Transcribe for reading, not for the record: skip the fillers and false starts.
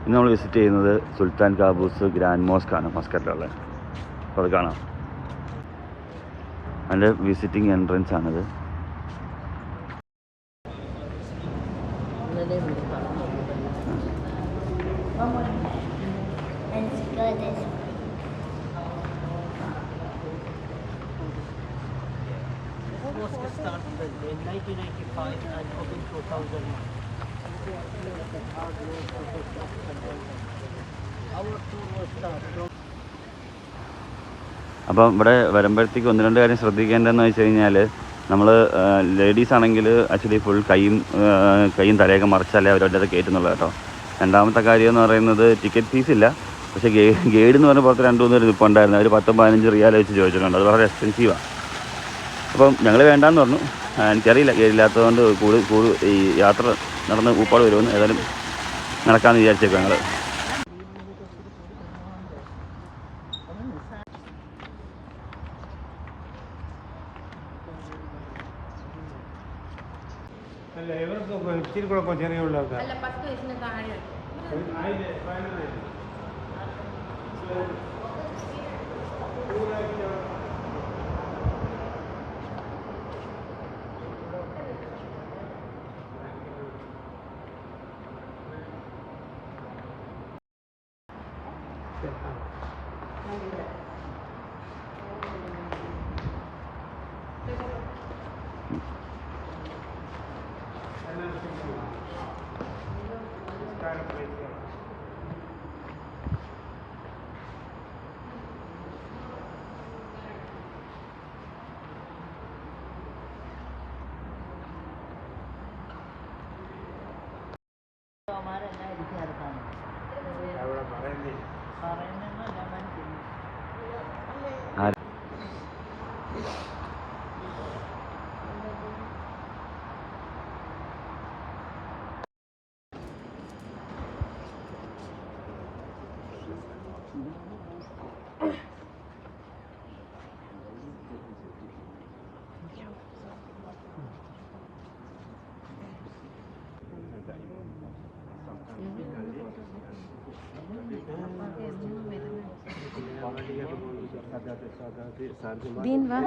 ഇന്ന് നമ്മൾ വിസിറ്റ് ചെയ്യുന്നത് സുൽത്താൻ കാബൂസ് ഗ്രാൻഡ് മോസ്കാണ് മസ്കറ്റിലുള്ളത്. അപ്പോൾ അത് കാണാം. അതിൻ്റെ വിസിറ്റിംഗ് എൻട്രൻസ് ആണിത്. Mosque started in 1995 and opened 2001. Our tour was started. അപ്പം ഇവിടെ വരുമ്പോഴത്തേക്ക് ഒന്ന് രണ്ട് കാര്യം ശ്രദ്ധിക്കേണ്ടതെന്ന് വെച്ച് കഴിഞ്ഞാൽ, നമ്മൾ ലേഡീസ് ആണെങ്കിൽ ആക്ച്വലി ഫുൾ കൈയും തലയൊക്കെ മറിച്ചാലേ അവരവരുടെ അത് കയറ്റുന്നുള്ളൂ കേട്ടോ. രണ്ടാമത്തെ കാര്യം എന്ന് പറയുന്നത് ടിക്കറ്റ് ഫീസ് ഇല്ല. പക്ഷേ ഗൈഡ് എന്ന് പറഞ്ഞ പുറത്ത് 2-3 പേര് നിൽപ്പുണ്ടായിരുന്നു. അവർ 10-15 റിയാൽ വെച്ച് ചോദിച്ചിട്ടുണ്ട്. അത് വളരെ എക്സ്പെൻസീവാണ്. അപ്പം ഞങ്ങൾ വേണ്ടാന്ന് പറഞ്ഞു. എനിക്കറിയില്ല, ഗൈഡില്ലാത്തതുകൊണ്ട് ഈ യാത്ര നടന്ന് ഊപ്പാട് വരുമെന്ന്. ഏതായാലും നടക്കാമെന്ന് വിചാരിച്ചേക്കും ഞങ്ങൾ. ഇച്ചിരി കൂടെ ചെറിയുള്ള Din var.